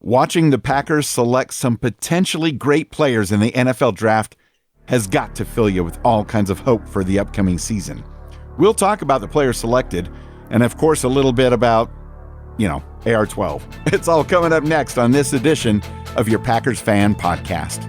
Watching the Packers select some potentially great players in the NFL draft has got to fill you with all kinds of hope for the upcoming season. We'll talk about the players selected and, of course, a little bit about, AR-12. It's all coming up next on this edition of your Packers Fan Podcast.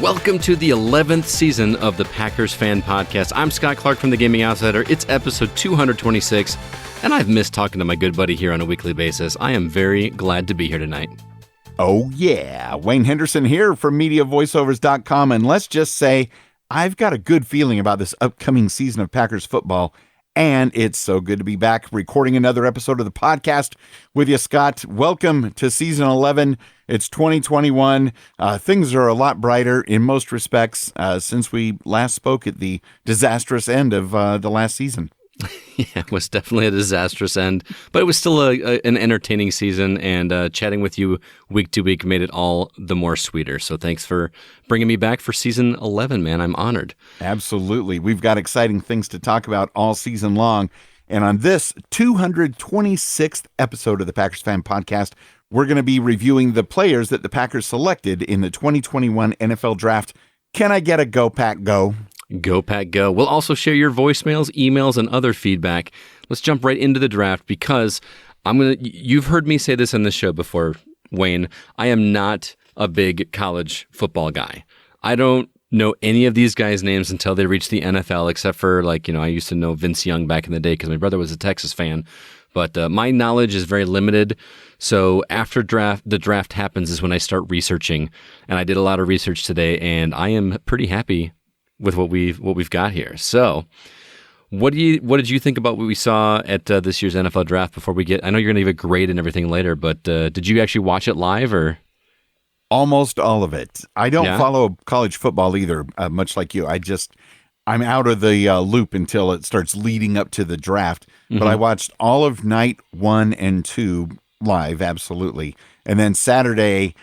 Welcome to the 11th season of the Packers Fan Podcast. I'm Scott Clark from The Gaming Outsider. It's episode 226, and I've missed talking to my good buddy here on a weekly basis. I am very glad to be here tonight. Oh, yeah. Wayne Henderson here from MediaVoiceovers.com, and let's just say I've got a good feeling about this upcoming season of Packers football, and it's so good to be back recording another episode of the podcast with you, Scott. Welcome to season 11. It's 2021. Things are a lot brighter in most respects since we last spoke at the disastrous end of the last season. Yeah, it was definitely a disastrous end, but it was still an entertaining season, and chatting with you week to week made it all the more sweeter. So thanks for bringing me back for season 11, man. I'm honored. Absolutely. We've got exciting things to talk about all season long. And on this 226th episode of the Packers Fan Podcast, we're going to be reviewing the players that the Packers selected in the 2021 NFL Draft. Can I get a Go Pack Go? Go Pack Go. We'll also share your voicemails, emails, and other feedback. Let's jump right into the draft because you've heard me say this on this show before, Wayne. I am not a big college football guy. I don't know any of these guys' names until they reach the NFL, except for I used to know Vince Young back in the day because my brother was a Texas fan. But my knowledge is very limited. So after the draft happens is when I start researching. And I did a lot of research today, and I am pretty happy with what we've got here. So, what did you think about what we saw at this year's NFL draft before we get? I know you're going to give a grade and everything later, but did you actually watch it live or? Almost all of it. I don't follow college football either, much like you. I'm out of the loop until it starts leading up to the draft. Mm-hmm. But I watched all of night 1 and 2 live, absolutely. And then Saturday,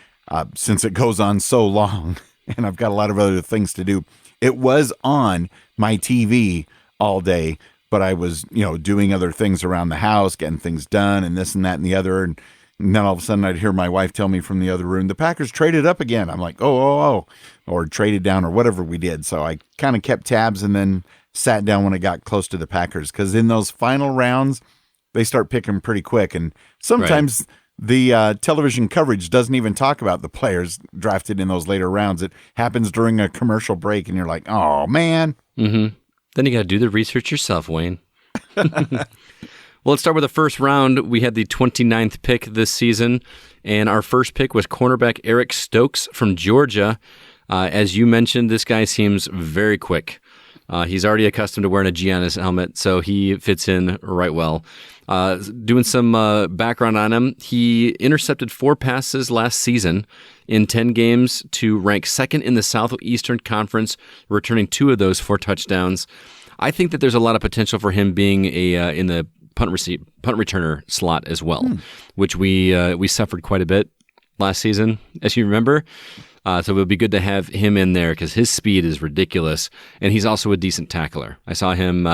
since it goes on so long, and I've got a lot of other things to do, it was on my TV all day, but I was, doing other things around the house, getting things done and this and that and the other. And then all of a sudden I'd hear my wife tell me from the other room, the Packers traded up again. I'm like, oh, or traded down or whatever we did. So I kind of kept tabs and then sat down when I got close to the Packers. Because in those final rounds, they start picking pretty quick. And sometimes the television coverage doesn't even talk about the players drafted in those later rounds. It happens during a commercial break, and you're like, oh, man. Mm-hmm. Then you got to do the research yourself, Wayne. Well, let's start with the first round. We had the 29th pick this season, and our first pick was cornerback Eric Stokes from Georgia. As you mentioned, this guy seems very quick. He's already accustomed to wearing a G on his helmet, so he fits in right well. Doing some background on him, he intercepted 4 passes last season in 10 games to rank second in the Southeastern Conference, returning 2 of those 4 touchdowns. I think that there's a lot of potential for him being in the punt returner slot as well, which we suffered quite a bit last season, as you remember. So it would be good to have him in there because his speed is ridiculous, and he's also a decent tackler. I saw him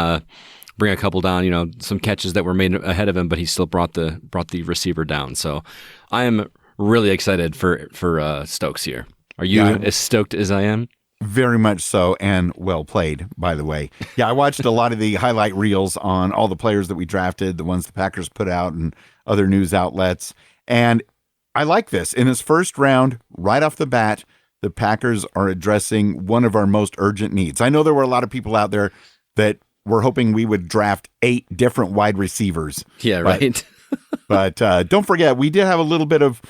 bring a couple down, some catches that were made ahead of him, but he still brought the receiver down. So I am really excited for Stokes here. Are you as stoked as I am? Very much so, and well played, by the way. Yeah, I watched a lot of the highlight reels on all the players that we drafted, the ones the Packers put out and other news outlets, and I like this. In his first round, right off the bat, the Packers are addressing one of our most urgent needs. I know there were a lot of people out there that were hoping we would draft 8 different wide receivers. Yeah, right. But don't forget, we did have a little bit of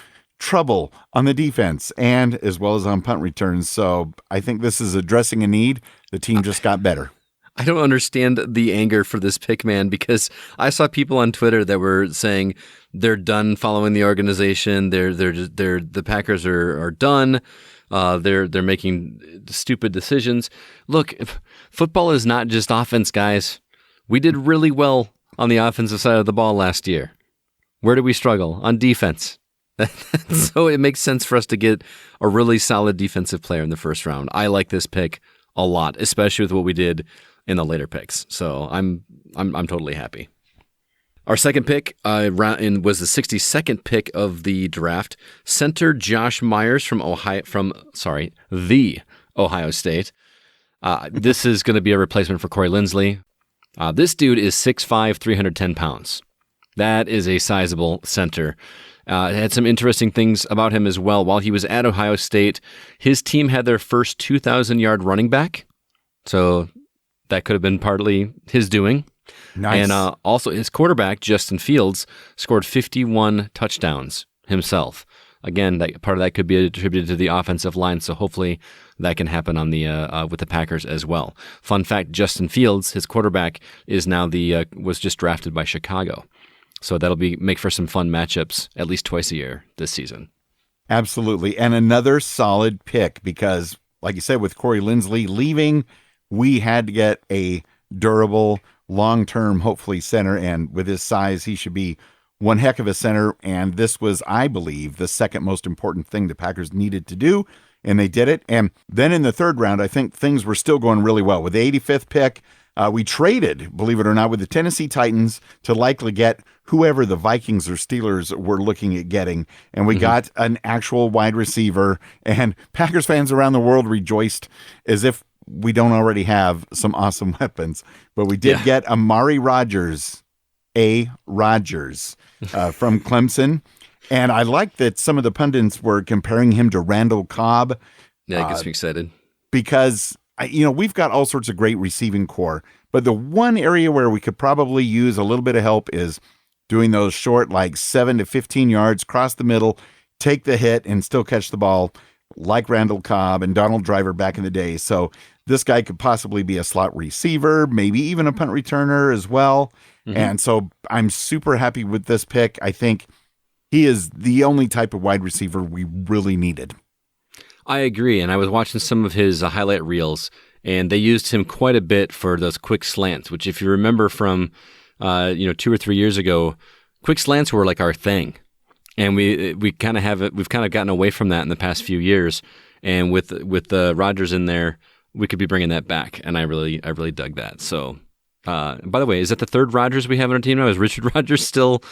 trouble on the defense and as well as on punt returns. So I think this is addressing a need. The team just got better. I don't understand the anger for this pick, man, because I saw people on Twitter that were saying they're done following the organization. The Packers are done. They're making stupid decisions. Look, football is not just offense, guys. We did really well on the offensive side of the ball last year. Where did we struggle? On defense. So it makes sense for us to get a really solid defensive player in the first round. I like this pick a lot, especially with what we did in the later picks. So I'm totally happy. Our second pick was the 62nd pick of the draft. Center Josh Myers from the Ohio State. This is going to be a replacement for Corey Linsley. This dude is 6'5", 310 pounds. That is a sizable center. Had some interesting things about him as well. While he was at Ohio State, his team had their first 2,000-yard running back. So that could have been partly his doing. Nice. And also his quarterback, Justin Fields, scored 51 touchdowns himself. Again, part of that could be attributed to the offensive line, so hopefully that can happen on the with the Packers as well. Fun fact, Justin Fields, his quarterback, is now was just drafted by Chicago. So that'll make for some fun matchups at least twice a year this season. Absolutely. And another solid pick because, like you said, with Corey Linsley leaving, we had to get a durable, long-term, hopefully, center. And with his size, he should be one heck of a center. And this was, I believe, the second most important thing the Packers needed to do. And they did it. And then in the third round, I think things were still going really well. With the 85th pick, we traded, believe it or not, with the Tennessee Titans to likely get whoever the Vikings or Steelers were looking at getting. And we got an actual wide receiver. And Packers fans around the world rejoiced as if we don't already have some awesome weapons. But we did get Amari Rodgers, from Clemson. And I like that some of the pundits were comparing him to Randall Cobb. Yeah, it gets me excited. Because we've got all sorts of great receiving core, but the one area where we could probably use a little bit of help is doing those short, like 7 to 15 yards, cross the middle, take the hit, and still catch the ball, like Randall Cobb and Donald Driver back in the day. So this guy could possibly be a slot receiver, maybe even a punt returner as well. And so I'm super happy with this pick. I think he is the only type of wide receiver we really needed. I agree, and I was watching some of his highlight reels, and they used him quite a bit for those quick slants, which if you remember from 2 or 3 years ago, quick slants were like our thing. And we've kind of gotten away from that in the past few years. And with Rodgers in there, we could be bringing that back, and I really dug that. So, by the way, is that the third Rodgers we have on our team now? Is Richard Rodgers still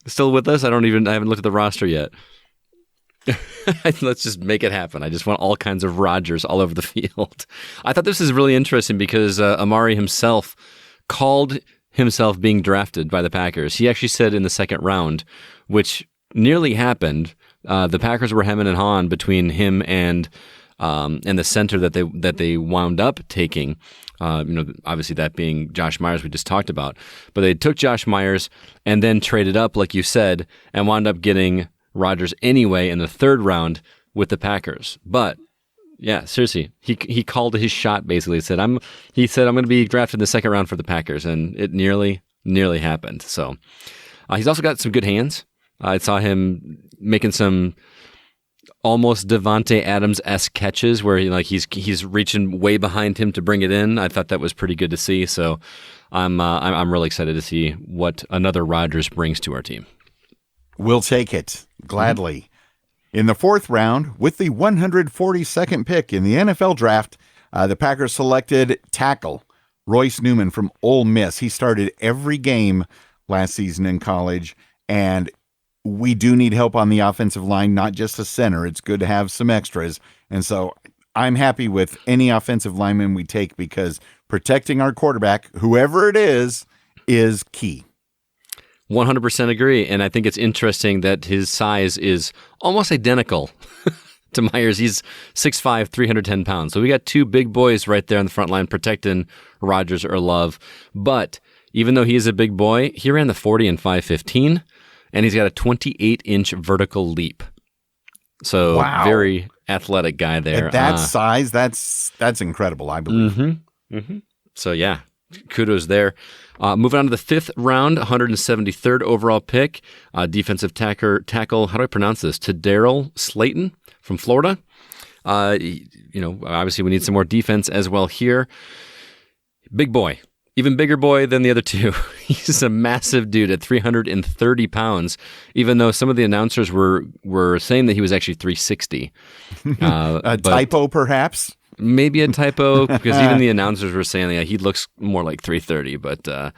with us? I haven't looked at the roster yet. Let's just make it happen. I just want all kinds of Rodgers all over the field. I thought this is really interesting because Amari himself called himself being drafted by the Packers. He actually said in the second round, which nearly happened. The Packers were hemming and hawing between him and the center that they wound up taking. Obviously that being Josh Myers we just talked about. But they took Josh Myers and then traded up, like you said, and wound up getting Rodgers anyway in the third round with the Packers. But yeah, seriously, he called his shot basically. He said I'm going to be drafted in the second round for the Packers, and it nearly happened. So he's also got some good hands. I saw him making some almost Devontae Adams-esque catches where he's reaching way behind him to bring it in. I thought that was pretty good to see. So I'm really excited to see what another Rodgers brings to our team. We'll take it gladly. In the fourth round, with the 142nd pick in the NFL draft, the Packers selected tackle Royce Newman from Ole Miss. He started every game last season in college, and we do need help on the offensive line, not just a center. It's good to have some extras. And so I'm happy with any offensive lineman we take because protecting our quarterback, whoever it is key. 100% agree, and I think it's interesting that his size is almost identical to Myers. He's 6'5", 310 pounds. So we got two big boys right there on the front line protecting Rodgers or Love. But even though he is a big boy, he ran the 40 in 5.15, and he's got a 28-inch vertical leap. So very athletic guy there. At that size, that's incredible, I believe. So yeah, kudos there. Moving on to the fifth round, 173rd overall pick, defensive tackle. How do I pronounce this? Tedarrell Slaton from Florida. Obviously we need some more defense as well here. Big boy, even bigger boy than the other two. He's a massive dude at 330 pounds, even though some of the announcers were saying that he was actually 360. A typo, perhaps? maybe a typo because even the announcers were saying he looks more like 330. But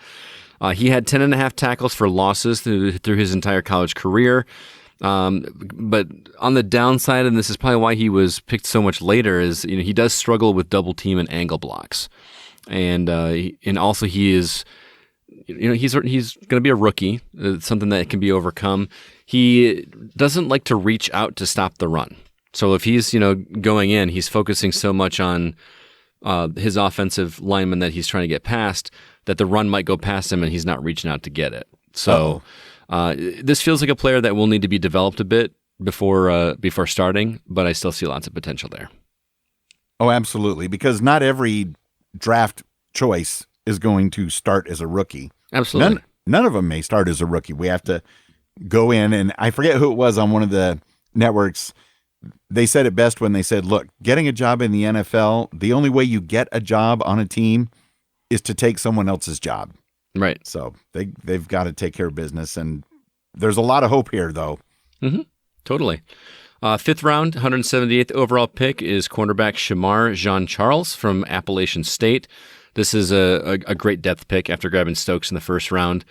he had 10.5 tackles for losses through his entire college career. But on the downside, and this is probably why he was picked so much later, is he does struggle with double team and angle blocks, and also he is, he's going to be a rookie. It's something that can be overcome. He doesn't like to reach out to stop the run. So if he's going in, he's focusing so much on his offensive lineman that he's trying to get past that the run might go past him and he's not reaching out to get it. So. This feels like a player that will need to be developed a bit before starting, but I still see lots of potential there. Oh, absolutely, because not every draft choice is going to start as a rookie. Absolutely. None of them may start as a rookie. We have to go in, and I forget who it was on one of the networks. They said it best when they said, look, getting a job in the NFL, the only way you get a job on a team is to take someone else's job. Right. So they've got to take care of business, and there's a lot of hope here, though. Mm-hmm. Totally. Fifth round, 178th overall pick is cornerback Shamar Jean-Charles from Appalachian State. This is a great depth pick after grabbing Stokes in the first round.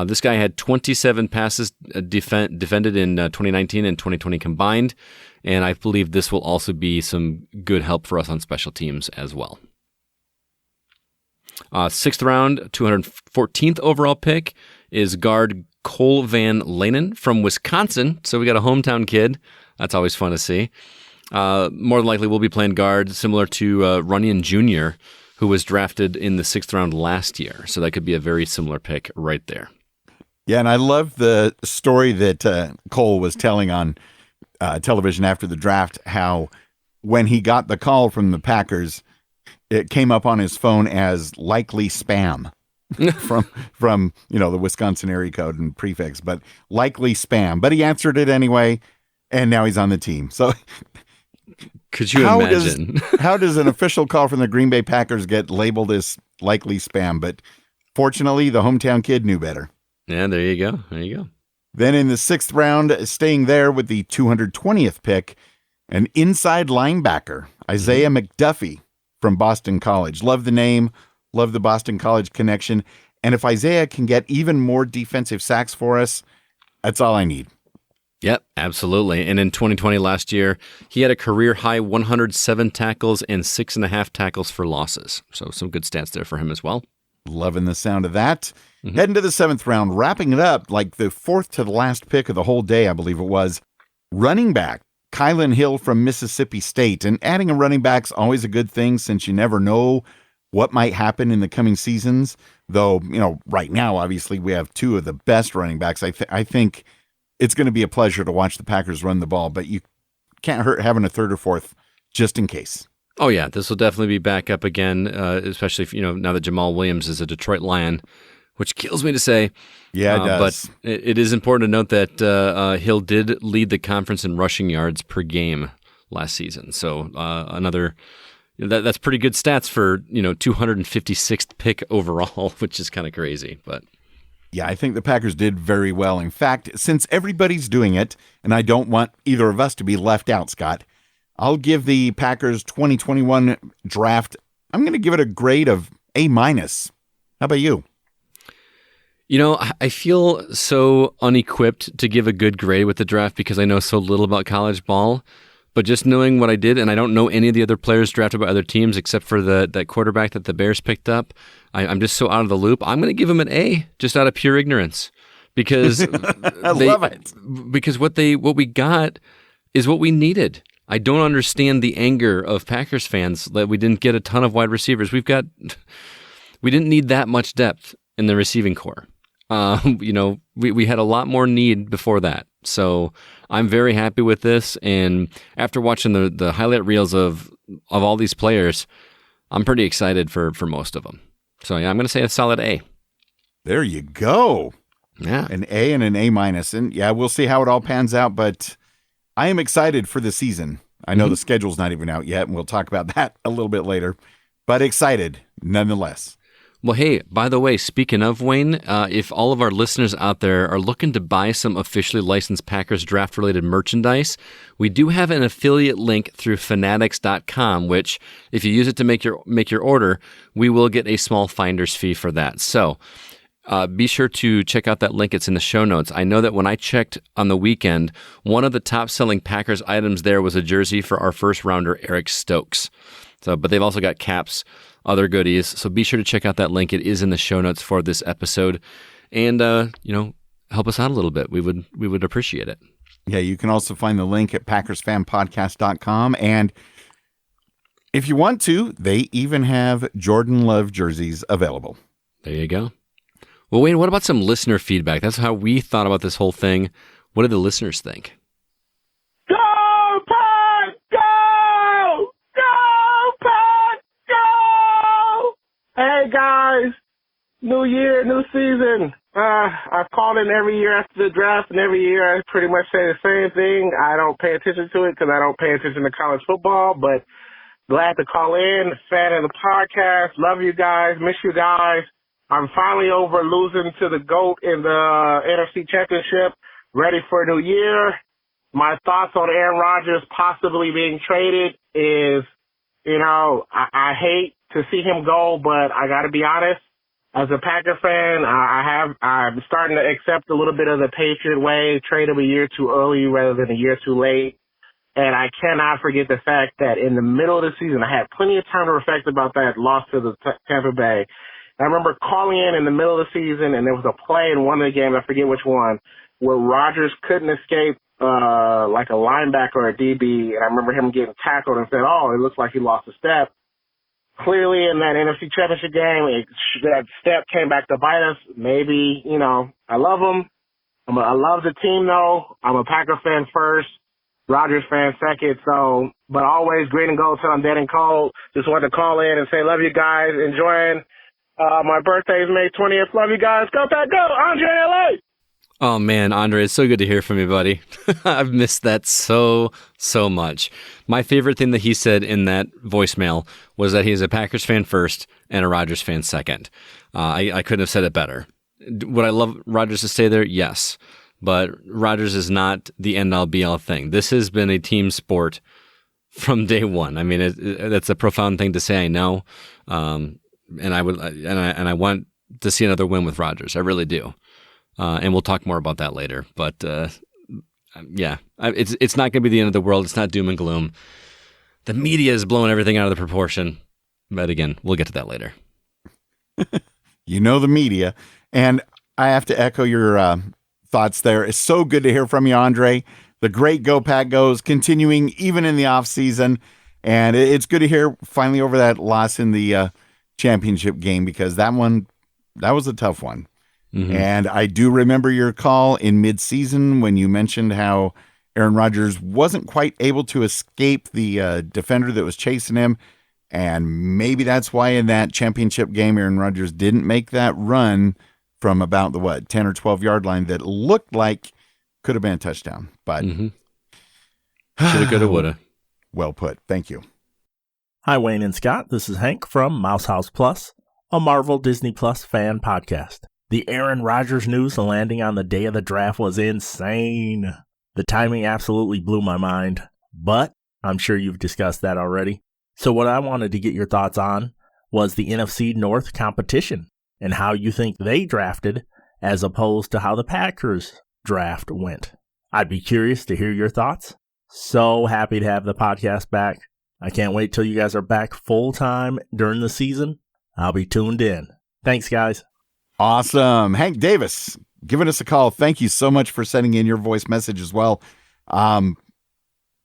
This guy had 27 passes defended in 2019 and 2020 combined, and I believe this will also be some good help for us on special teams as well. Sixth round, 214th overall pick is guard Cole Van Lanen from Wisconsin. So we got a hometown kid. That's always fun to see. More than likely, we'll be playing guard similar to Runyon Jr., who was drafted in the sixth round last year. So that could be a very similar pick right there. Yeah, and I love the story that Cole was telling on television after the draft, how when he got the call from the Packers, it came up on his phone as likely spam from the Wisconsin area code and prefix, but likely spam. But he answered it anyway, and now he's on the team. So could you imagine? How does an official call from the Green Bay Packers get labeled as likely spam? But fortunately, the hometown kid knew better. Yeah, there you go. There you go. Then in the sixth round, staying there with the 220th pick, an inside linebacker, Isaiah McDuffie from Boston College. Love the name, love the Boston College connection. And if Isaiah can get even more defensive sacks for us, that's all I need. Yep, absolutely. And in 2020 last year, he had a career-high 107 tackles and 6.5 tackles for losses. So some good stats there for him as well. Loving the sound of that. Mm-hmm. Heading to the seventh round, wrapping it up like the fourth to the last pick of the whole day, I believe it was. Running back, Kylan Hill from Mississippi State. And adding a running back's always a good thing since you never know what might happen in the coming seasons. Though, right now, obviously, we have two of the best running backs. I think it's going to be a pleasure to watch the Packers run the ball, but you can't hurt having a third or fourth just in case. Oh, yeah, this will definitely be back up again, especially if, now that Jamal Williams is a Detroit Lion, which kills me to say. Yeah, it does. But it is important to note that Hill did lead the conference in rushing yards per game last season. So that's pretty good stats for 256th pick overall, which is kind of crazy. But yeah, I think the Packers did very well. In fact, since everybody's doing it, and I don't want either of us to be left out, Scott, I'll give the Packers 2021 draft, I'm going to give it a grade of A-. How about you? I feel so unequipped to give a good grade with the draft because I know so little about college ball. But just knowing what I did, and I don't know any of the other players drafted by other teams except for that quarterback that the Bears picked up, I'm just so out of the loop. I'm going to give him an A just out of pure ignorance because I love it. Because what we got is what we needed. I don't understand the anger of Packers fans that we didn't get a ton of wide receivers. We didn't need that much depth in the receiving corps. We had a lot more need before that. So I'm very happy with this. And after watching the highlight reels of all these players, I'm pretty excited for most of them. So yeah, I'm going to say a solid A. There you go. Yeah. An A and an A-. And yeah, we'll see how it all pans out, but I am excited for the season. I know the schedule's not even out yet, and we'll talk about that a little bit later, but excited nonetheless. Well, hey, by the way, speaking of, Wayne, if all of our listeners out there are looking to buy some officially licensed Packers draft-related merchandise, we do have an affiliate link through fanatics.com, which, if you use it to make your order, we will get a small finder's fee for that. So be sure to check out that link. It's in the show notes. I know that when I checked on the weekend, one of the top-selling Packers items there was a jersey for our first-rounder, Eric Stokes. But they've also got caps, other goodies. So be sure to check out that link. It is in the show notes for this episode. And, help us out a little bit. We would appreciate it. Yeah, you can also find the link at PackersFanPodcast.com. And if you want to, they even have Jordan Love jerseys available. There you go. Well, Wayne, what about some listener feedback? That's how we thought about this whole thing. What did the listeners think? Go, Pack! Go! Go, Pack! Go! Hey, guys. New year, new season. I called in every year after the draft, and every year I pretty much say the same thing. I don't pay attention to it because I don't pay attention to college football, but glad to call in. Fan of the podcast. Love you guys. Miss you guys. I'm finally over losing to the GOAT in the NFC Championship. Ready for a new year. My thoughts on Aaron Rodgers possibly being traded is, I hate to see him go, but I got to be honest. As a Packer fan, I'm starting to accept a little bit of the Patriot way, trade him a year too early rather than a year too late. And I cannot forget the fact that in the middle of the season, I had plenty of time to reflect about that loss to the Tampa Bay. I remember calling in the middle of the season, and there was a play in one of the games, I forget which one, where Rodgers couldn't escape like a linebacker or a DB, and I remember him getting tackled and said, it looks like he lost a step. Clearly in that NFC Championship game, that step came back to bite us. Maybe, I love him. I love the team, though. I'm a Packer fan first, Rodgers fan second, but always green and gold till I'm dead and cold. Just wanted to call in and say love you guys, enjoying my birthday is May 20th. Love you guys. Go Pack, go. Andre LA. Oh, man, Andre, it's so good to hear from you, buddy. I've missed that so much. My favorite thing that he said in that voicemail was that he is a Packers fan first and a Rodgers fan second. I couldn't have said it better. Would I love Rodgers to stay there? Yes. But Rodgers is not the end-all, be-all thing. This has been a team sport from day one. I mean, that's a profound thing to say, I know. And I want to see another win with Rodgers. I really do. And we'll talk more about that later. But it's not going to be the end of the world. It's not doom and gloom. The media is blowing everything out of the proportion. But again, we'll get to that later. The media. And I have to echo your thoughts there. It's so good to hear from you, Andre. The great Go Pack goes continuing even in the off season. And it's good to hear finally over that loss in the championship game, because that was a tough one. Mm-hmm. And I do remember your call in mid-season when you mentioned how Aaron Rodgers wasn't quite able to escape the defender that was chasing him. And maybe that's why in that championship game, Aaron Rodgers didn't make that run from about the 10 or 12 yard line that looked like could have been a touchdown. But shoulda, coulda, woulda. Well put. Thank you. Hi, Wayne and Scott. This is Hank from Mouse House Plus, a Marvel Disney Plus fan podcast. The Aaron Rodgers news landing on the day of the draft was insane. The timing absolutely blew my mind, but I'm sure you've discussed that already. So what I wanted to get your thoughts on was the NFC North competition and how you think they drafted as opposed to how the Packers draft went. I'd be curious to hear your thoughts. So happy to have the podcast back. I can't wait till you guys are back full time during the season. I'll be tuned in. Thanks, guys. Awesome. Hank Davis giving us a call. Thank you so much for sending in your voice message as well.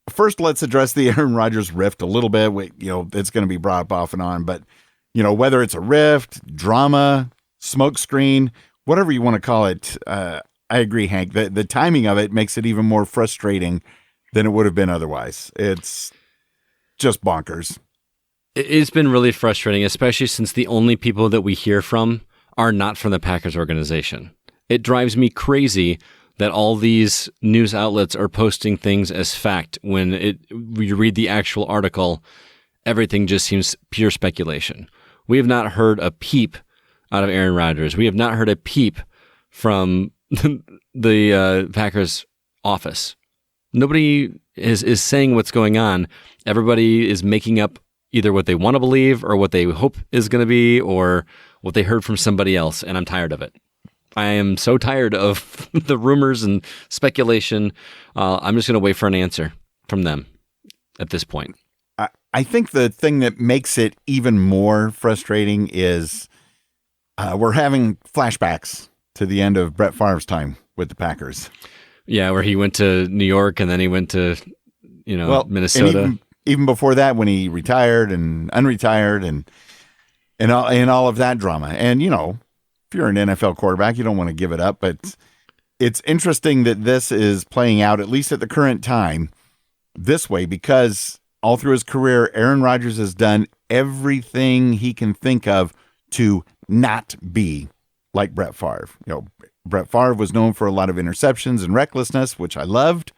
First, let's address the Aaron Rodgers rift a little bit. It's going to be brought up off and on, but whether it's a rift, drama, smoke screen, whatever you want to call it, I agree, Hank. The timing of it makes it even more frustrating than it would have been otherwise. It's just bonkers. It's been really frustrating, especially since the only people that we hear from are not from the Packers organization. It drives me crazy that all these news outlets are posting things as fact when you read the actual article, everything just seems pure speculation. We have not heard a peep out of Aaron Rodgers. We have not heard a peep from the Packers office. Nobody is saying what's going on. Everybody is making up either what they want to believe or what they hope is going to be or what they heard from somebody else, and I'm tired of it. I am so tired of the rumors and speculation. I'm just going to wait for an answer from them at this point. I think the thing that makes it even more frustrating is we're having flashbacks to the end of Brett Favre's time with the Packers. Yeah, where he went to New York and then he went to, Minnesota. Even before that, when he retired and unretired and all of that drama. And, if you're an NFL quarterback, you don't want to give it up. But it's interesting that this is playing out, at least at the current time, this way, because all through his career, Aaron Rodgers has done everything he can think of to not be like Brett Favre. Brett Favre was known for a lot of interceptions and recklessness, which I loved.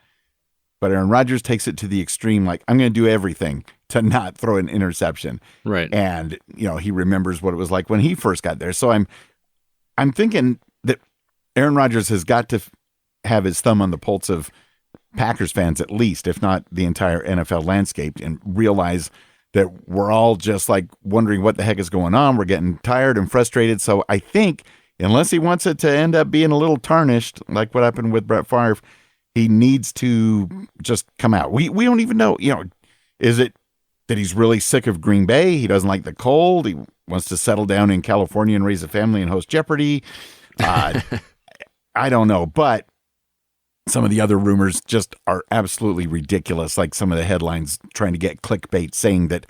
But Aaron Rodgers takes it to the extreme, like, I'm going to do everything to not throw an interception. Right. And, he remembers what it was like when he first got there. So I'm thinking that Aaron Rodgers has got to have his thumb on the pulse of Packers fans, at least, if not the entire NFL landscape, and realize that we're all just like wondering what the heck is going on. We're getting tired and frustrated. So I think unless he wants it to end up being a little tarnished, like what happened with Brett Favre, he needs to just come out. We don't even know, is it that he's really sick of Green Bay? He doesn't like the cold. He wants to settle down in California and raise a family and host Jeopardy. I don't know, but some of the other rumors just are absolutely ridiculous. Like some of the headlines trying to get clickbait saying that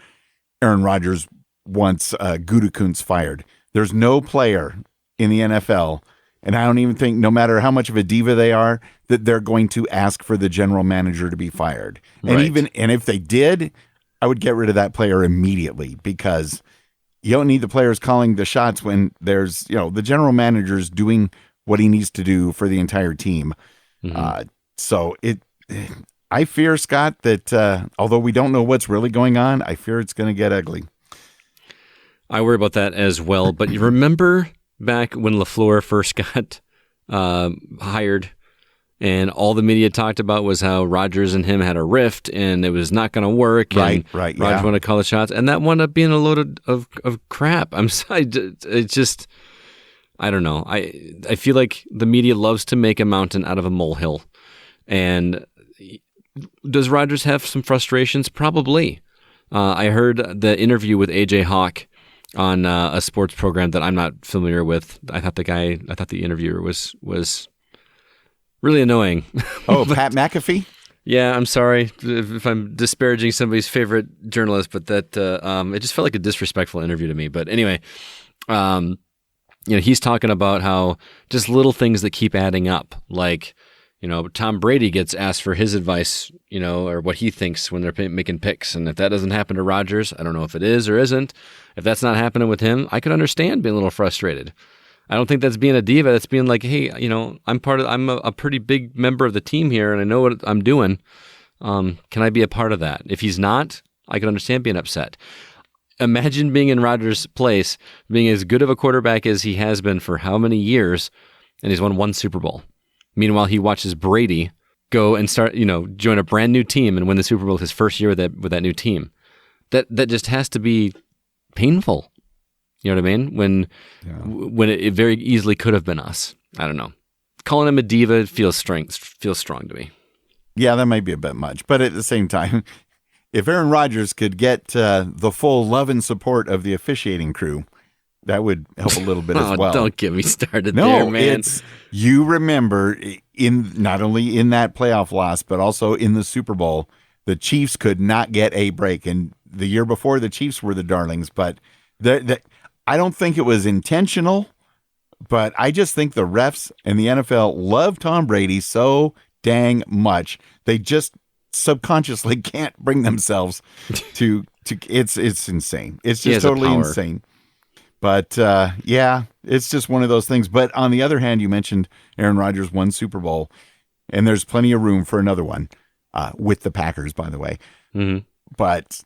Aaron Rodgers wants Gutekunst fired. There's no player in the NFL, and I don't even think, no matter how much of a diva they are, that they're going to ask for the general manager to be fired. Right. And if they did, I would get rid of that player immediately, because you don't need the players calling the shots when there's, the general manager's doing what he needs to do for the entire team. Mm-hmm. I fear, Scott, that although we don't know what's really going on, I fear it's going to get ugly. I worry about that as well. But you remember back when LaFleur first got hired, and all the media talked about was how Rodgers and him had a rift, and it was not going to work. Right. Rodgers wanted to call the shots, and that wound up being a load of crap. I'm sorry, it's just, I don't know. I feel like the media loves to make a mountain out of a molehill. And does Rodgers have some frustrations? Probably. I heard the interview with AJ Hawk on a sports program that I'm not familiar with. I thought the interviewer was really annoying. Oh, Pat McAfee? Yeah, I'm sorry if I'm disparaging somebody's favorite journalist, but that it just felt like a disrespectful interview to me. But anyway, he's talking about how just little things that keep adding up, like, Tom Brady gets asked for his advice, or what he thinks when they're making picks. And if that doesn't happen to Rodgers, I don't know if it is or isn't. If that's not happening with him, I could understand being a little frustrated. I don't think that's being a diva. That's being like, hey, I'm a pretty big member of the team here, and I know what I'm doing. Can I be a part of that? If he's not, I can understand being upset. Imagine being in Rodgers' place, being as good of a quarterback as he has been for how many years, and he's won one Super Bowl. Meanwhile, he watches Brady go and start, join a brand new team and win the Super Bowl his first year with that new team. That just has to be painful. You know what I mean? When it very easily could have been us. I don't know. Calling him a diva feels strong to me. Yeah, that might be a bit much, but at the same time, if Aaron Rodgers could get the full love and support of the officiating crew, that would help a little bit as well. Don't get me started there, man. You remember, not only in that playoff loss, but also in the Super Bowl, the Chiefs could not get a break. And the year before, the Chiefs were the darlings. But I don't think it was intentional, but I just think the refs and the NFL love Tom Brady so dang much. They just subconsciously can't bring themselves to it's insane. It's just totally insane. But it's just one of those things. But on the other hand, you mentioned Aaron Rodgers won Super Bowl, and there's plenty of room for another one with the Packers, by the way. Mm-hmm. But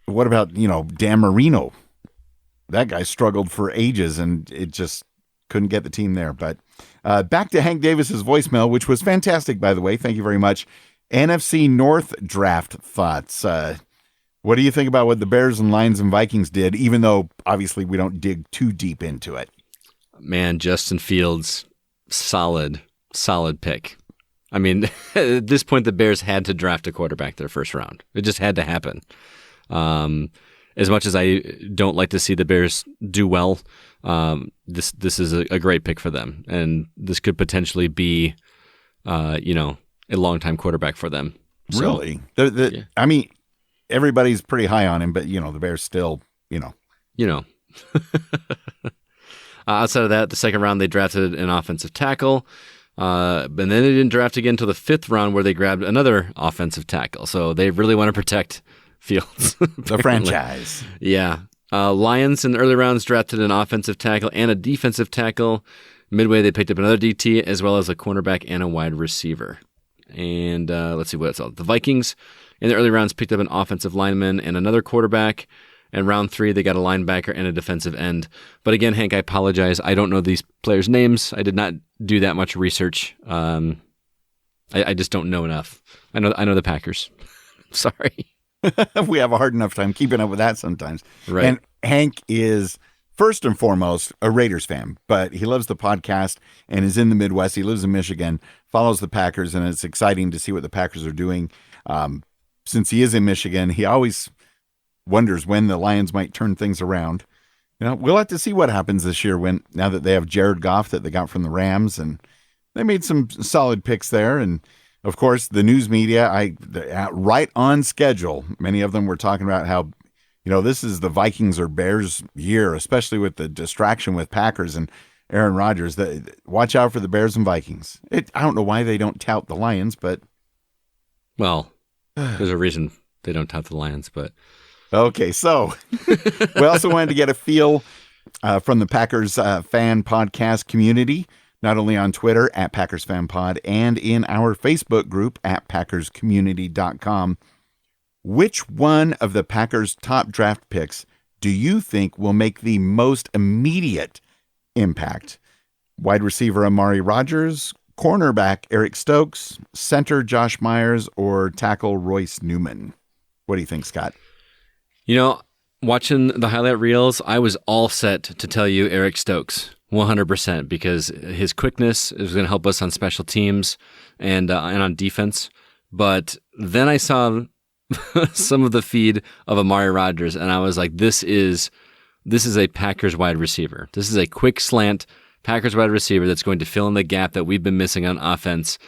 what about, Dan Marino? that guy struggled for ages, and it just couldn't get the team there. But back to Hank Davis's voicemail, which was fantastic, by the way. Thank you very much. NFC North draft thoughts. What do you think about what the Bears and Lions and Vikings did, even though obviously we don't dig too deep into it? Man, Justin Fields, solid pick. I mean, at this point, the Bears had to draft a quarterback their first round. It just had to happen. As much as I don't like to see the Bears do well, this is a great pick for them, and this could potentially be, a long-time quarterback for them. So, really? Yeah. I mean, everybody's pretty high on him, but the Bears still, Outside of that, the second round they drafted an offensive tackle, and then they didn't draft again until the fifth round, where they grabbed another offensive tackle. So they really want to protect Fields. The franchise. Yeah. Lions in the early rounds drafted an offensive tackle and a defensive tackle. Midway, they picked up another DT as well as a cornerback and a wide receiver. And let's see what else. The Vikings in the early rounds picked up an offensive lineman and another quarterback. And round 3, they got a linebacker and a defensive end. But again, Hank, I apologize. I don't know these players' names. I did not do that much research. I just don't know enough. I know the Packers. Sorry. We have a hard enough time keeping up with that sometimes. Right. And Hank is first and foremost a Raiders fan, but he loves the podcast and is in the Midwest. He lives in Michigan, follows the Packers, and it's exciting to see what the Packers are doing. Since he is in Michigan, he always wonders when the Lions might turn things around. We'll have to see what happens this year now that they have Jared Goff that they got from the Rams, and they made some solid picks there. And of course, the news media, right on schedule. Many of them were talking about how, this is the Vikings or Bears year, especially with the distraction with Packers and Aaron Rodgers. Watch out for the Bears and Vikings. I don't know why they don't tout the Lions, but well, there's a reason they don't tout the Lions, but okay. So we also wanted to get a feel from the Packers Fan Podcast community, not only on Twitter at Packers Fan Pod and in our Facebook group at PackersCommunity.com. Which one of the Packers' top draft picks do you think will make the most immediate impact? Wide receiver Amari Rodgers, cornerback Eric Stokes, center Josh Myers, or tackle Royce Newman? What do you think, Scott? Watching the highlight reels, I was all set to tell you Eric Stokes, 100%, because his quickness is going to help us on special teams and on defense. But then I saw some of the feed of Amari Rodgers, and I was like, this is a Packers wide receiver. This is a quick slant Packers wide receiver that's going to fill in the gap that we've been missing on offense.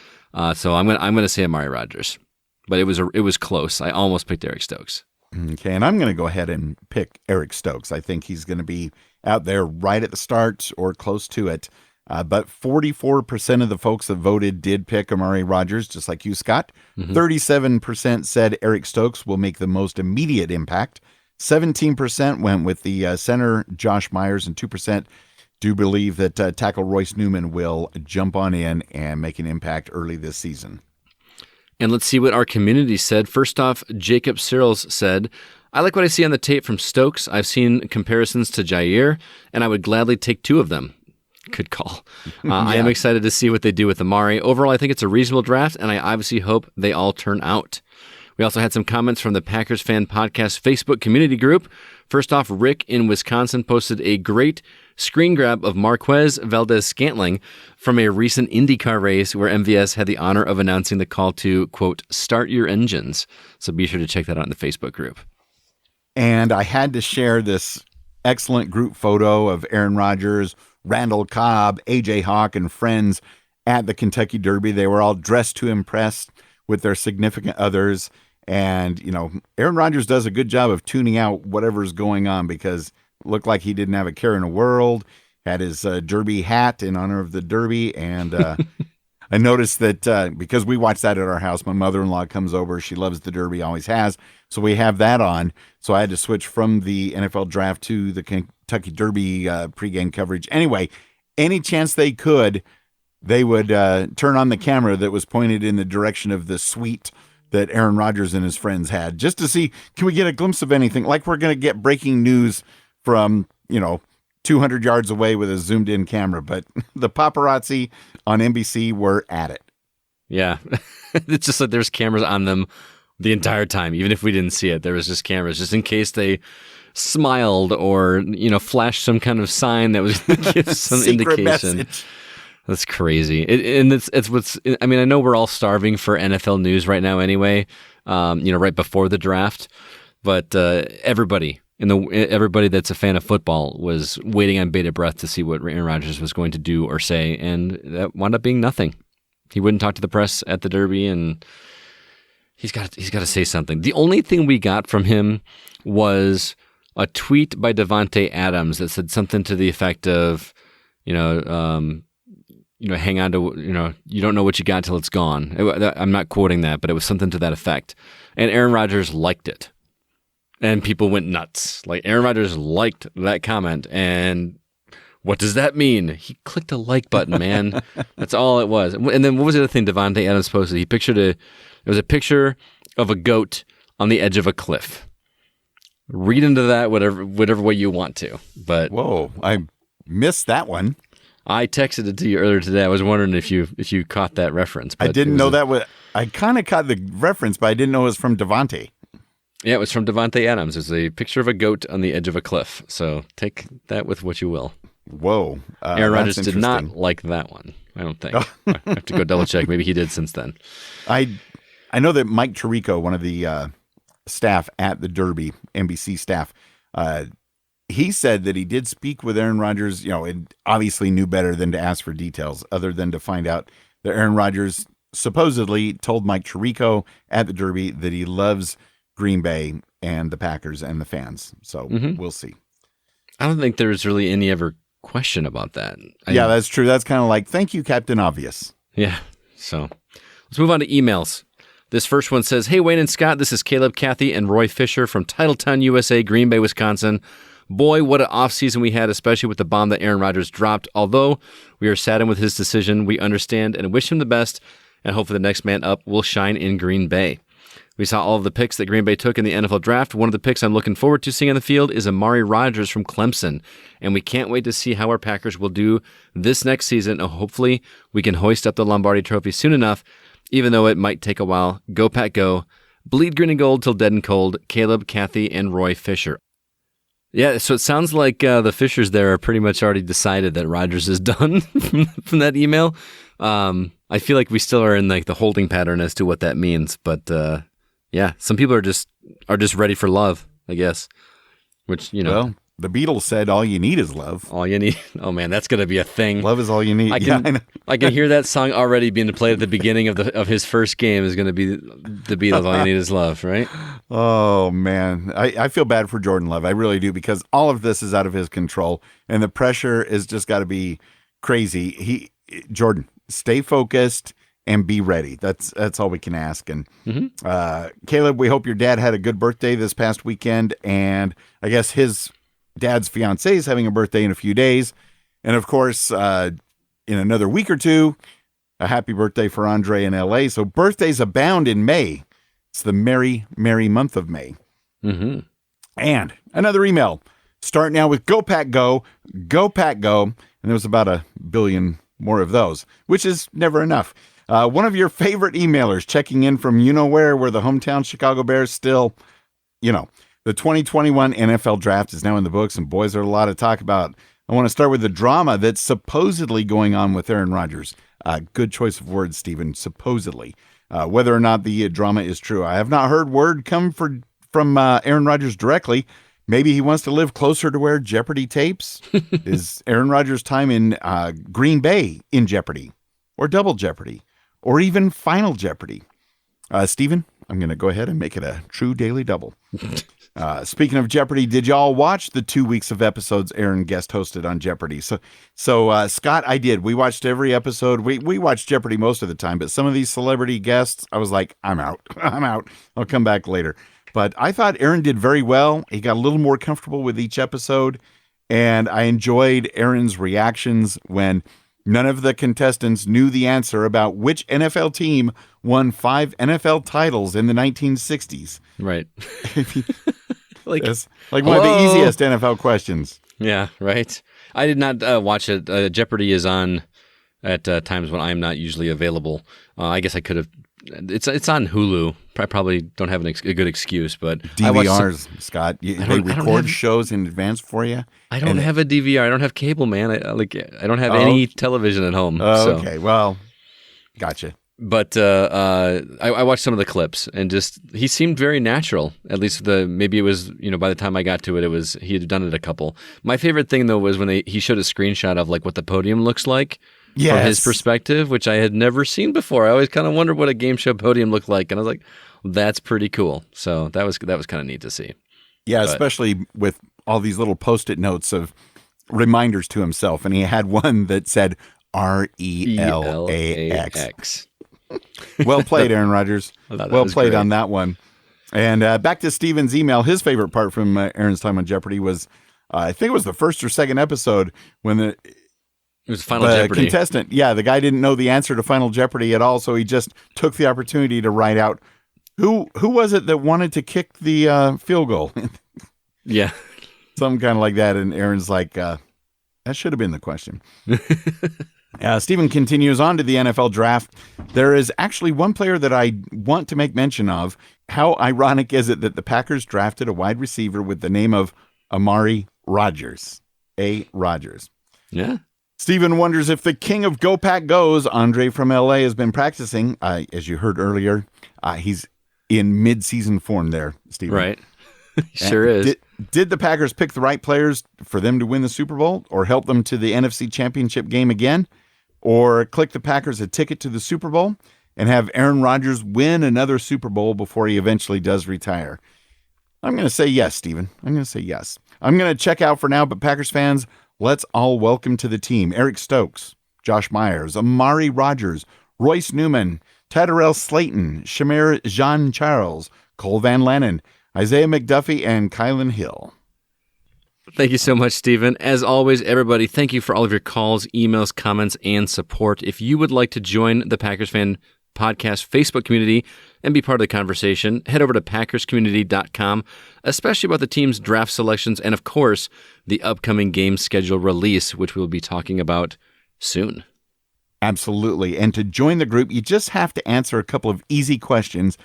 So I'm going to say Amari Rodgers, but it was close. I almost picked Eric Stokes. Okay, and I'm going to go ahead and pick Eric Stokes. I think he's going to be out there right at the start or close to it. But 44% of the folks that voted did pick Amari Rodgers, just like you, Scott. 37% said Eric Stokes will make the most immediate impact. 17% went with the center, Josh Myers, and 2% do believe that tackle Royce Newman will jump on in and make an impact early this season. And let's see what our community said. First off, Jacob Searles said, I like what I see on the tape from Stokes. I've seen comparisons to Jair, and I would gladly take 2 of them. Good call. Yeah. I am excited to see what they do with Amari. Overall, I think it's a reasonable draft, and I obviously hope they all turn out. We also had some comments from the Packers Fan Podcast Facebook community group. First off, Rick in Wisconsin posted a great screen grab of Marquez Valdez-Scantling from a recent IndyCar race where MVS had the honor of announcing the call to, quote, start your engines. So be sure to check that out in the Facebook group. And I had to share this excellent group photo of Aaron Rodgers, Randall Cobb, AJ Hawk, and friends at the Kentucky Derby. They were all dressed to impress with their significant others. And, Aaron Rodgers does a good job of tuning out whatever's going on because it looked like he didn't have a care in the world, had his Derby hat in honor of the Derby. And I noticed that because we watch that at our house, my mother-in-law comes over. She loves the Derby, always has. So we have that on. So I had to switch from the NFL draft to the Kentucky Derby pregame coverage. Anyway, any chance they could, they would turn on the camera that was pointed in the direction of the suite that Aaron Rodgers and his friends had, just to see, can we get a glimpse of anything? Like we're going to get breaking news from 200 yards away with a zoomed in camera, but the paparazzi on NBC were at it. Yeah. It's just like there's cameras on them the entire time. Even if we didn't see it, there was just cameras just in case they smiled or, flashed some kind of sign that was going to give some indication. Message. That's crazy. It's what's, I mean, I know we're all starving for NFL news right now anyway, right before the draft, but everybody that's a fan of football was waiting on bated breath to see what Aaron Rodgers was going to do or say, and that wound up being nothing. He wouldn't talk to the press at the Derby, and he's got to say something. The only thing we got from him was a tweet by Davante Adams that said something to the effect of, hang on to, you don't know what you got till it's gone. I'm not quoting that, but it was something to that effect. And Aaron Rodgers liked it. And people went nuts. Like, Aaron Rodgers liked that comment. And what does that mean? He clicked a like button, man. That's all it was. And then what was the other thing Davante Adams posted? He pictured it was a picture of a goat on the edge of a cliff. Read into that whatever way you want to. But whoa, I missed that one. I texted it to you earlier today. I was wondering if you caught that reference. I didn't know that was. I kind of caught the reference, but I didn't know it was from Davante. Yeah, it was from Davante Adams. It's a picture of a goat on the edge of a cliff. So take that with what you will. Whoa. Aaron Rodgers did not like that one, I don't think. I have to go double check. Maybe he did since then. I know that Mike Tirico, one of the staff at the Derby, NBC staff, he said that he did speak with Aaron Rodgers, and obviously knew better than to ask for details, other than to find out that Aaron Rodgers supposedly told Mike Tirico at the Derby that he loves Green Bay and the Packers and the fans. So We'll see. I don't think there's really any ever question about that. Yeah, that's true. That's kind of like, thank you, Captain Obvious. Yeah. So let's move on to emails. This first one says, "Hey, Wayne and Scott, this is Caleb, Kathy, and Roy Fisher from Titletown, USA, Green Bay, Wisconsin. Boy, what an offseason we had, especially with the bomb that Aaron Rodgers dropped. Although we are saddened with his decision, we understand and wish him the best, and hopefully the next man up will shine in Green Bay. We saw all of the picks that Green Bay took in the NFL draft. One of the picks I'm looking forward to seeing on the field is Amari Rodgers from Clemson, and we can't wait to see how our Packers will do this next season. Hopefully, we can hoist up the Lombardi Trophy soon enough, even though it might take a while. Go Pack Go. Bleed green and gold till dead and cold. Caleb, Kathy, and Roy Fisher." Yeah, so it sounds like the Fishers there are pretty much already decided that Rodgers is done from that email. I feel like we still are in like the holding pattern as to what that means, but yeah, some people are just ready for love, I guess. Which, Well, the Beatles said, "All you need is love." All you need. Oh man, that's gonna be a thing. Love is all you need. I can hear that song already being played at the beginning of his first game is gonna be the Beatles. All you need is love, right? Oh man, I feel bad for Jordan Love. I really do, because all of this is out of his control, and the pressure is just got to be crazy. Jordan, stay focused and be ready. That's all we can ask. And Caleb, we hope your dad had a good birthday this past weekend, and I guess his dad's fiance is having a birthday in a few days. And of course, in another week or two, a happy birthday for Andre in LA. So birthdays abound in May. It's the merry, merry month of May. Mm-hmm. And another email. Start now with Go Pack Go. Go Pack Go. And there was about 1 billion more of those, which is never enough. One of your favorite emailers checking in from where the hometown Chicago Bears still, the 2021 NFL draft is now in the books, and boys, there's a lot to talk about. I want to start with the drama that's supposedly going on with Aaron Rodgers. Good choice of words, Stephen, supposedly. Whether or not the drama is true, I have not heard word come from Aaron Rodgers directly. Maybe he wants to live closer to where Jeopardy tapes. Is Aaron Rodgers' time in Green Bay in jeopardy, or double jeopardy, or even final jeopardy? Stephen, I'm going to go ahead and make it a true daily double. Speaking of Jeopardy, did y'all watch the 2 weeks of episodes Aaron guest hosted on Jeopardy? So Scott, I did. We watched every episode. We watched Jeopardy most of the time, but some of these celebrity guests, I was like, I'm out. I'll come back later. But I thought Aaron did very well. He got a little more comfortable with each episode, and I enjoyed Aaron's reactions when none of the contestants knew the answer about which NFL team won 5 NFL titles in the 1960s. Right. Like one of the easiest NFL questions. Yeah, right. I did not watch it. Jeopardy is on at times when I'm not usually available. I guess I could have. It's on Hulu. I probably don't have a good excuse, but DVRs, Scott. They record shows in advance for you. I don't have a DVR. I don't have cable, man. I don't have any television at home. Okay, well, gotcha. But I watched some of the clips, and just he seemed very natural. At least maybe it was, by the time I got to it, he had done it a couple. My favorite thing though was when he showed a screenshot of like what the podium looks like. Yes. From his perspective, which I had never seen before. I always kind of wondered what a game show podium looked like, and I was like, that's pretty cool. So that was kind of neat to see. Yeah, especially with all these little Post-it notes of reminders to himself, and he had one that said RELAX. Well played, Aaron Rodgers. Well played on that one. And back to Steven's email. His favorite part from Aaron's time on Jeopardy was, I think it was the first or second episode when it was Final Jeopardy. Contestant, the guy didn't know the answer to Final Jeopardy at all, so he just took the opportunity to write out who was it that wanted to kick the field goal. Yeah, something kind of like that. And Aaron's like, that should have been the question. Stephen continues on to the NFL draft. There is actually one player that I want to make mention of. How ironic is it that the Packers drafted a wide receiver with the name of Amari Rodgers? A. Rodgers. Yeah. Stephen wonders if the king of Go Pack Goes, Andre from LA, has been practicing. As you heard earlier, he's in mid-season form there, Stephen. Right. Sure is. Did the Packers pick the right players for them to win the Super Bowl or help them to the NFC Championship game again? Or click the Packers a ticket to the Super Bowl and have Aaron Rodgers win another Super Bowl before he eventually does retire? I'm going to say yes, Stephen. I'm going to say yes. I'm going to check out for now, but Packers fans, let's all welcome to the team Eric Stokes, Josh Myers, Amari Rodgers, Royce Newman, Tadarrell Slayton, Shamir Jean-Charles, Cole Van Lannon, Isaiah McDuffie, and Kylan Hill. Thank you so much, Stephen. As always, everybody, thank you for all of your calls, emails, comments, and support. If you would like to join the Packers Fan Podcast Facebook community and be part of the conversation, head over to packerscommunity.com, especially about the team's draft selections and, of course, the upcoming game schedule release, which we'll be talking about soon. Absolutely. And to join the group, you just have to answer a couple of easy questions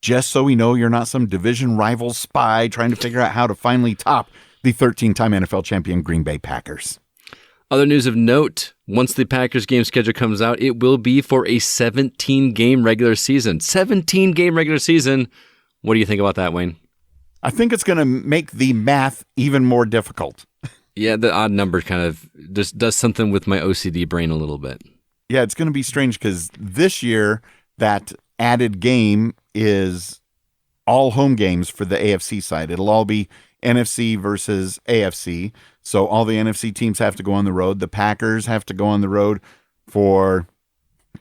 just so we know you're not some division rival spy trying to figure out how to finally top the 13-time NFL champion Green Bay Packers. Other news of note, once the Packers game schedule comes out, it will be for a 17-game regular season. 17-game regular season. What do you think about that, Wayne? I think it's going to make the math even more difficult. Yeah, the odd number kind of just does something with my OCD brain a little bit. Yeah, it's going to be strange because this year that added game is all home games for the AFC side. It'll all be NFC versus AFC. So all the NFC teams have to go on the road. The Packers have to go on the road for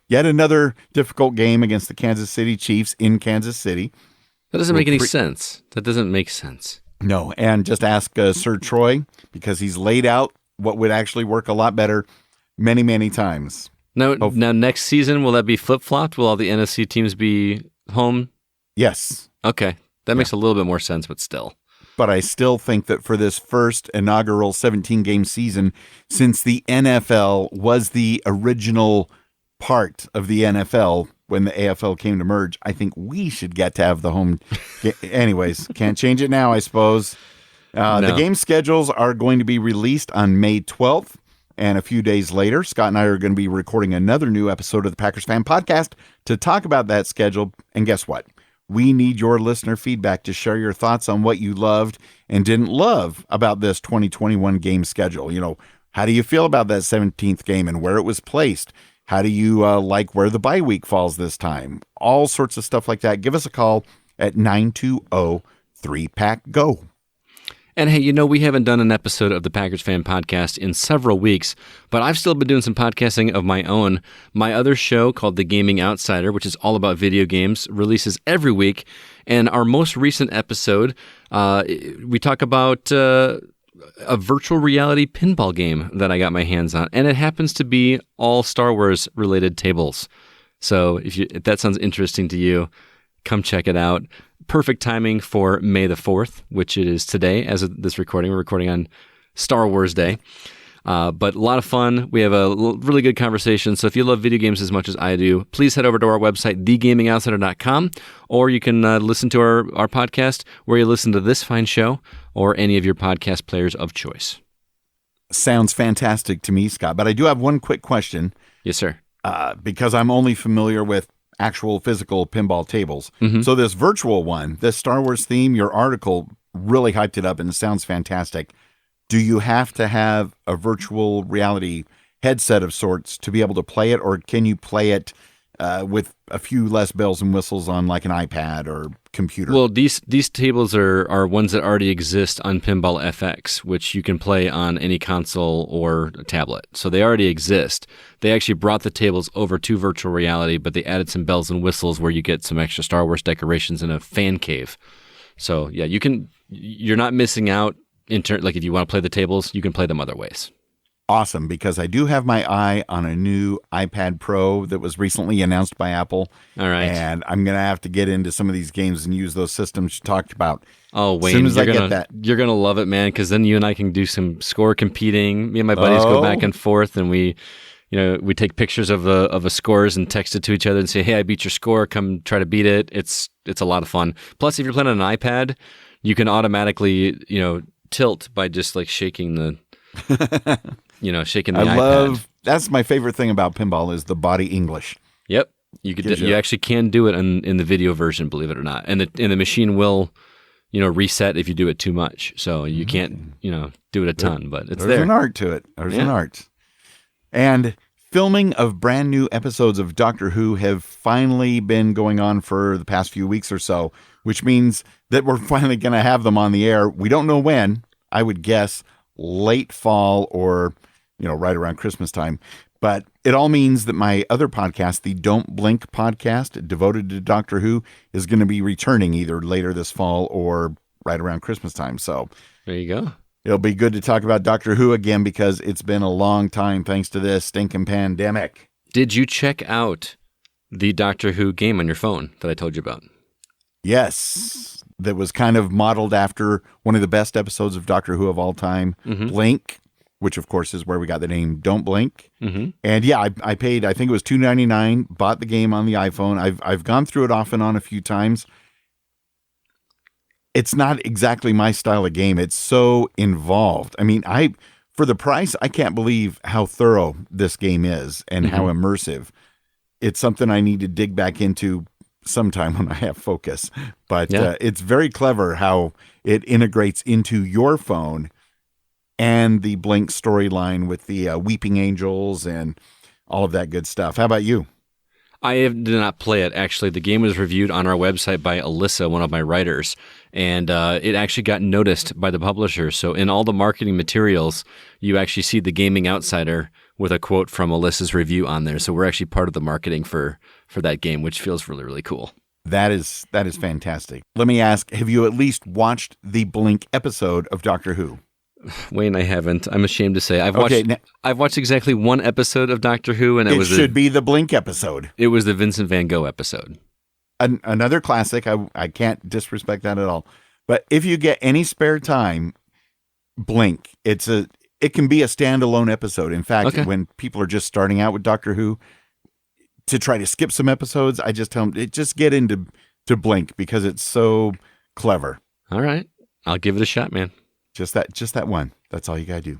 yet another difficult game against the Kansas City Chiefs in Kansas City. That doesn't make any sense. That doesn't make sense. No, and just ask Sir Troy because he's laid out what would actually work a lot better many, many times. Now next season, will that be flip-flopped? Will all the NFC teams be home? Yes. Okay. That makes a little bit more sense, but still. But I still think that for this first inaugural 17-game season, since the NFL was the original part of the NFL when the AFL came to merge, I think we should get to have the home. Anyways, can't change it now, I suppose. No. The game schedules are going to be released on May 12th. And a few days later, Scott and I are going to be recording another new episode of the Packers Fan Podcast to talk about that schedule. And guess what? We need your listener feedback to share your thoughts on what you loved and didn't love about this 2021 game schedule. You know, how do you feel about that 17th game and where it was placed? How do you like where the bye week falls this time? All sorts of stuff like that. Give us a call at 920-3PACK-GO. And hey, you know, we haven't done an episode of the Packers Fan Podcast in several weeks, but I've still been doing some podcasting of my own. My other show called The Gaming Outsider, which is all about video games, releases every week. And our most recent episode, we talk about a virtual reality pinball game that I got my hands on. And it happens to be all Star Wars related tables. So if that sounds interesting to you, come check it out. Perfect timing for May the 4th, which it is today as of this recording. We're recording on Star Wars Day. But a lot of fun. We have a really good conversation. So if you love video games as much as I do, please head over to our website, thegamingoutsider.com, or you can listen to our podcast where you listen to this fine show or any of your podcast players of choice. Sounds fantastic to me, Scott. But I do have one quick question. Yes, sir. Because I'm only familiar with actual physical pinball tables. Mm-hmm. So this virtual one, this Star Wars theme, your article really hyped it up and it sounds fantastic. Do you have to have a virtual reality headset of sorts to be able to play it, or can you play it with a few less bells and whistles on like an iPad or computer? Well, these tables are ones that already exist on Pinball FX, which you can play on any console or tablet. So they already exist. They actually brought the tables over to virtual reality, but they added some bells and whistles where you get some extra Star Wars decorations in a fan cave. So yeah, you're not missing out. Like if you want to play the tables, you can play them other ways. Awesome, because I do have my eye on a new iPad Pro that was recently announced by Apple. All right. And I'm going to have to get into some of these games and use those systems you talked about. Oh, Wayne, as soon as I get that. You're going to love it, man, because then you and I can do some score competing. Me and my buddies go back and forth, and we take pictures of the scores and text it to each other and say, hey, I beat your score. Come try to beat it. It's a lot of fun. Plus, if you're playing on an iPad, you can automatically, tilt by just like shaking the shaking the iPad. That's my favorite thing about pinball is the body English. Yep. You actually can do it in the video version, believe it or not. And the machine will reset if you do it too much. So you can't do it a ton, but it's There's an art to it. There's an art. And filming of brand new episodes of Doctor Who have finally been going on for the past few weeks or so, which means that we're finally going to have them on the air. We don't know when. I would guess late fall or, right around Christmas time. But it all means that my other podcast, the Don't Blink podcast, devoted to Doctor Who, is going to be returning either later this fall or right around Christmas time. So there you go. It'll be good to talk about Doctor Who again because it's been a long time thanks to this stinking pandemic. Did you check out the Doctor Who game on your phone that I told you about? Yes. That was kind of modeled after one of the best episodes of Doctor Who of all time, Blink, which of course is where we got the name Don't Blink. Mm-hmm. And yeah, I paid, I think it was $2.99, bought the game on the iPhone. I've gone through it off and on a few times. It's not exactly my style of game. It's so involved. I mean, for the price, I can't believe how thorough this game is and how immersive. It's something I need to dig back into sometime when I have focus. But it's very clever how it integrates into your phone and the Blink storyline with the weeping angels and all of that good stuff. How about you? I did not play it, actually. The game was reviewed on our website by Alyssa, one of my writers, and it actually got noticed by the publisher. So in all the marketing materials, you actually see the Gaming Outsider with a quote from Alyssa's review on there. So we're actually part of the marketing for that game, which feels really, really cool. That is fantastic. Let me ask, have you at least watched the Blink episode of Doctor Who? Wayne, I haven't. I'm ashamed to say. I've watched exactly one episode of Doctor Who, and it should be the Blink episode. It was the Vincent Van Gogh episode. Another classic. I can't disrespect that at all. But if you get any spare time, Blink. It can be a standalone episode. In fact, when people are just starting out with Doctor Who, to try to skip some episodes, I just tell them, just get into Blink because it's so clever. All right. I'll give it a shot, man. Just that one. That's all you got to do.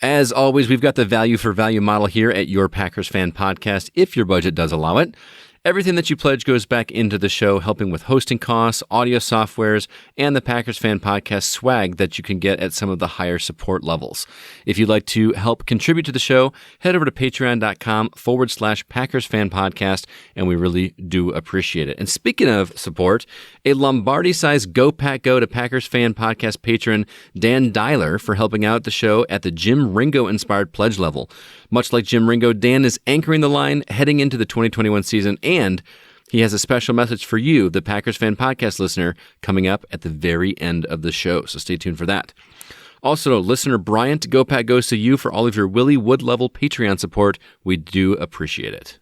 As always, we've got the value for value model here at your Packers Fan Podcast, if your budget does allow it. Everything that you pledge goes back into the show, helping with hosting costs, audio softwares, and the Packers Fan Podcast swag that you can get at some of the higher support levels. If you'd like to help contribute to the show, head over to patreon.com/Packers Fan Podcast, and we really do appreciate it. And speaking of support, a Lombardi-sized Go Pack Go to Packers Fan Podcast patron, Dan Dyler, for helping out the show at the Jim Ringo-inspired pledge level. Much like Jim Ringo, Dan is anchoring the line heading into the 2021 season, and he has a special message for you, the Packers Fan Podcast listener, coming up at the very end of the show, so stay tuned for that. Also, listener Bryant, Go Pack goes to you for all of your Willie Wood level Patreon support. We do appreciate it.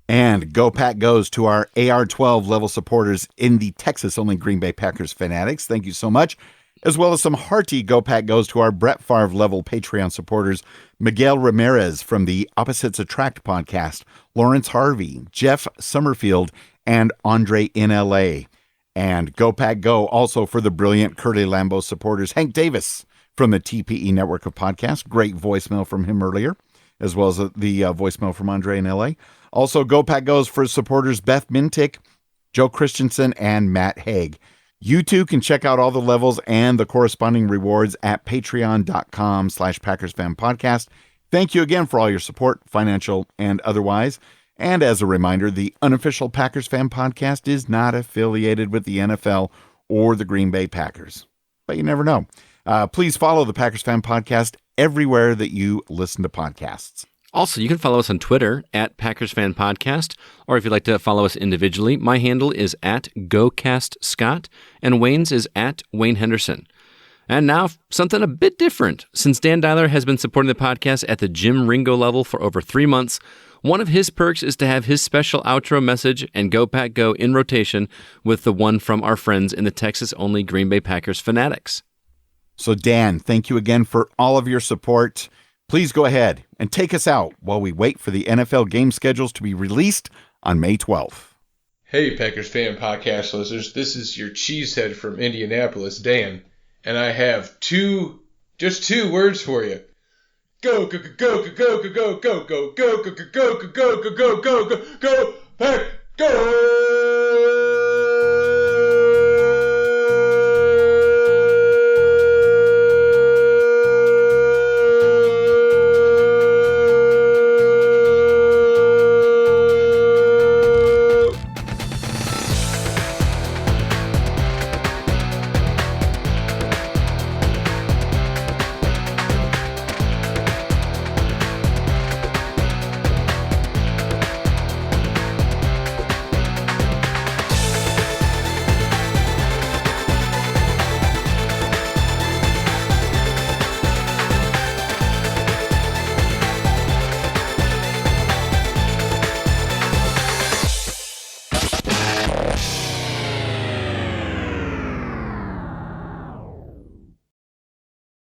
And Go Pack goes to our AR12 level supporters in the Texas-only Green Bay Packers fanatics. Thank you so much. As well as some hearty Go Pack goes to our Brett Favre level Patreon supporters, Miguel Ramirez from the Opposites Attract podcast, Lawrence Harvey, Jeff Summerfield, and Andre in LA. And Go Pack Go also for the brilliant Curly Lambeau supporters, Hank Davis from the TPE network of podcasts. Great voicemail from him earlier, as well as the voicemail from Andre in LA. Also, Go Pack goes for supporters Beth Mintick, Joe Christensen, and Matt Haig. You too can check out all the levels and the corresponding rewards at patreon.com/Packers Fan Podcast. Thank you again for all your support, financial and otherwise. And as a reminder, the Unofficial Packers Fan Podcast is not affiliated with the NFL or the Green Bay Packers. But you never know. Please follow the Packers Fan Podcast everywhere that you listen to podcasts. Also, you can follow us on Twitter at Packers Fan Podcast, or if you'd like to follow us individually, my handle is at GoCastScott, and Wayne's is at Wayne Henderson. And now, something a bit different. Since Dan Dialer has been supporting the podcast at the Jim Ringo level for over 3 months, one of his perks is to have his special outro message and Go Pack Go in rotation with the one from our friends in the Texas-only Green Bay Packers fanatics. So, Dan, thank you again for all of your support. Please go ahead and take us out while we wait for the NFL game schedules to be released on May 12th. Hey, Packers Fan Podcast listeners. This is your cheesehead from Indianapolis, Dan, and I have just two words for you. Go, go, go, go, go, go, go, go, go, go, go, go, go, go, go, go, go, go, go, Pack, go!